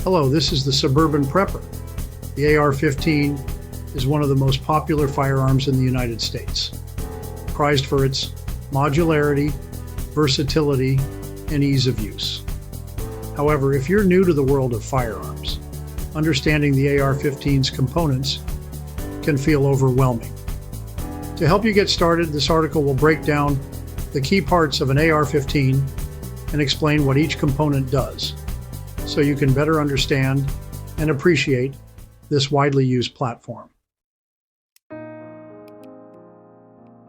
Hello, this is the Suburban Prepper. The AR-15 is one of the most popular firearms in the United States, prized for its modularity, versatility, and ease of use. However, if you're new to the world of firearms, understanding the AR-15's components can feel overwhelming. To help you get started, this article will break down the key parts of an AR-15 and explain what each component does, so you can better understand and appreciate this widely used platform.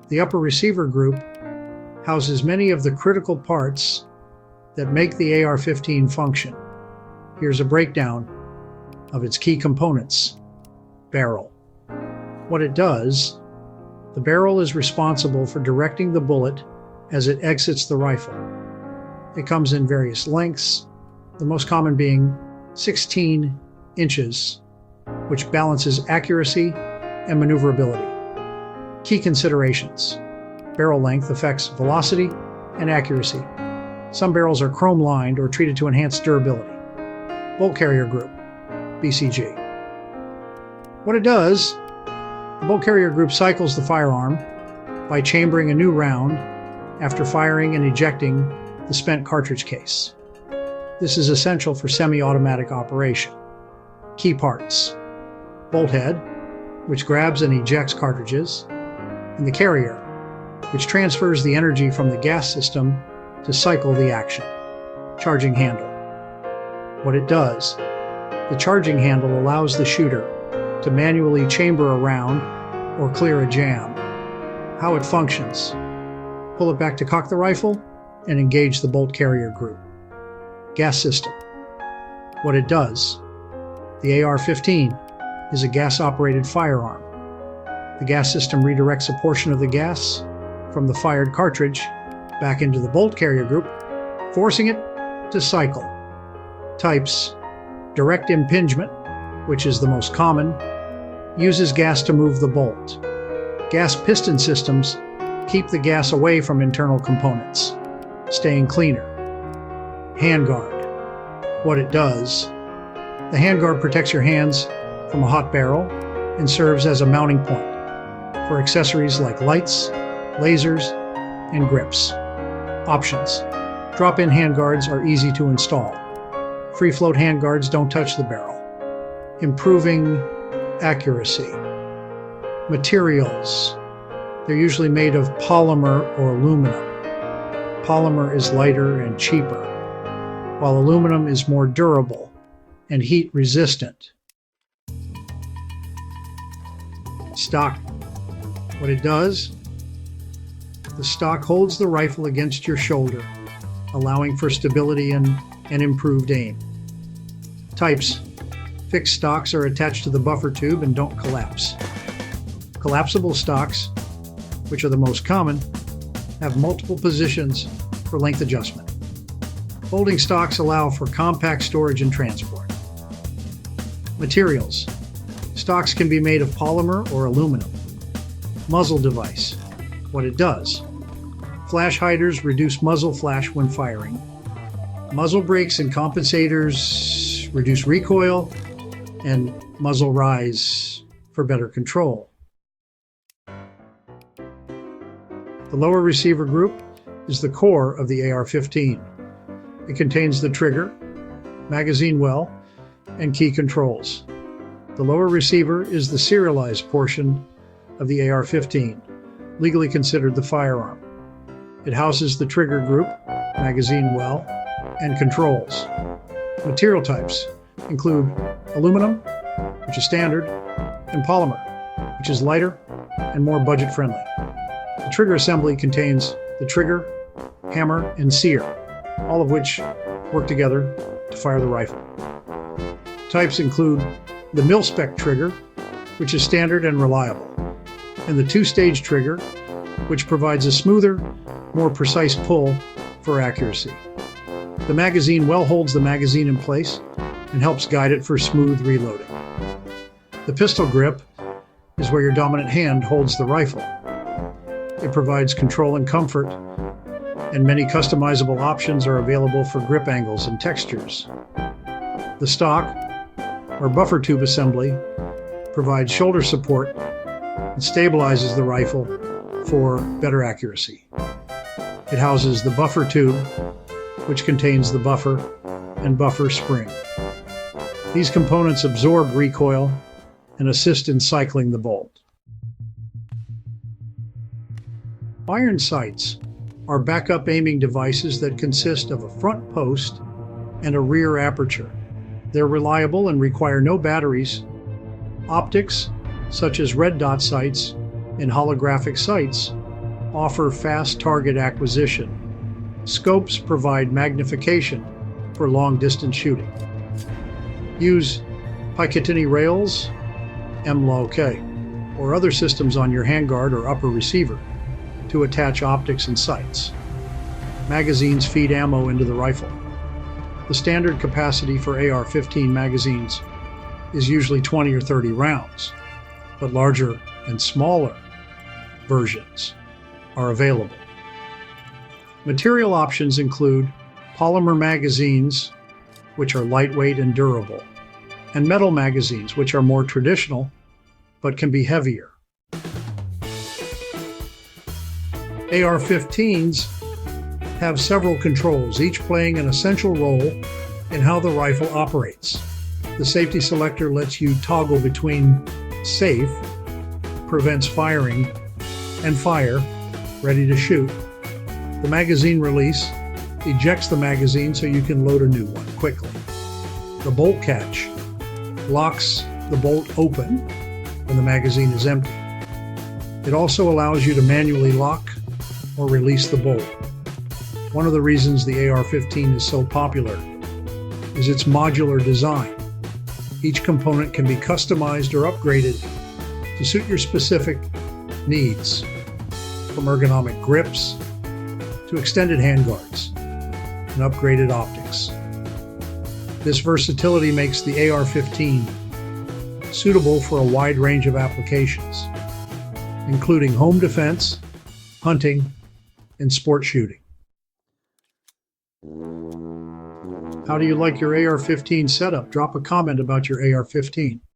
The upper receiver group houses many of the critical parts that make the AR-15 function. Here's a breakdown of its key components. Barrel. What it does, the barrel is responsible for directing the bullet as it exits the rifle. It comes in various lengths, the most common being 16 inches, which balances accuracy and maneuverability. Key considerations. Barrel length affects velocity and accuracy. Some barrels are chrome-lined or treated to enhance durability. Bolt carrier group, BCG. What it does, the bolt carrier group cycles the firearm by chambering a new round after firing and ejecting the spent cartridge case. This is essential for semi-automatic operation. Key parts. Bolt head, which grabs and ejects cartridges, and the carrier, which transfers the energy from the gas system to cycle the action. Charging handle. What it does, the charging handle allows the shooter to manually chamber a round or clear a jam. How it functions. Pull it back to cock the rifle and engage the bolt carrier group. Gas system. What it does, the AR-15 is a gas-operated firearm. The gas system redirects a portion of the gas from the fired cartridge back into the bolt carrier group, forcing it to cycle. Types. Direct impingement, which is the most common, uses gas to move the bolt. Gas piston systems keep the gas away from internal components, staying cleaner. Handguard. What it does, the handguard protects your hands from a hot barrel and serves as a mounting point for accessories like lights, lasers, and grips. Options. Drop-in handguards are easy to install. Free-float handguards don't touch the barrel. Improving accuracy. Materials. They're usually made of polymer or aluminum. Polymer is lighter and cheaper, while aluminum is more durable and heat resistant. Stock. What it does, the stock holds the rifle against your shoulder, allowing for stability and improved aim. Types. Fixed stocks are attached to the buffer tube and don't collapse. Collapsible stocks, which are the most common, have multiple positions for length adjustment. Folding stocks allow for compact storage and transport. Materials. Stocks can be made of polymer or aluminum. Muzzle device. What it does. Flash hiders reduce muzzle flash when firing. Muzzle brakes and compensators reduce recoil, and muzzle rise for better control. The lower receiver group is the core of the AR-15. It contains the trigger, magazine well, and key controls. The lower receiver is the serialized portion of the AR-15, legally considered the firearm. It houses the trigger group, magazine well, and controls. Material types include aluminum, which is standard, and polymer, which is lighter and more budget-friendly. The trigger assembly contains the trigger, hammer, and sear, all of which work together to fire the rifle. Types include the mil-spec trigger, which is standard and reliable, and the two-stage trigger, which provides a smoother, more precise pull for accuracy. The magazine well holds the magazine in place and helps guide it for smooth reloading. The pistol grip is where your dominant hand holds the rifle. It provides control and comfort, and many customizable options are available for grip angles and textures. The stock, or buffer tube assembly, provides shoulder support and stabilizes the rifle for better accuracy. It houses the buffer tube, which contains the buffer and buffer spring. These components absorb recoil and assist in cycling the bolt. Iron sights are backup aiming devices that consist of a front post and a rear aperture. They're reliable and require no batteries. Optics, such as red dot sights and holographic sights, offer fast target acquisition. Scopes provide magnification for long-distance shooting. Use Picatinny rails, MLOK, or other systems on your handguard or upper receiver to attach optics and sights. Magazines feed ammo into the rifle. The standard capacity for AR-15 magazines is usually 20 or 30 rounds, but larger and smaller versions are available. Material options include polymer magazines, which are lightweight and durable, and metal magazines, which are more traditional but can be heavier. AR-15s have several controls, each playing an essential role in how the rifle operates. The safety selector lets you toggle between safe, prevents firing, and fire, ready to shoot. The magazine release ejects the magazine so you can load a new one quickly. The bolt catch locks the bolt open when the magazine is empty. It also allows you to manually lock or release the bolt. One of the reasons the AR-15 is so popular is its modular design. Each component can be customized or upgraded to suit your specific needs, from ergonomic grips to extended handguards and upgraded optics. This versatility makes the AR-15 suitable for a wide range of applications, including home defense, hunting, and sport shooting. How do you like your AR-15 setup? Drop a comment about your AR-15.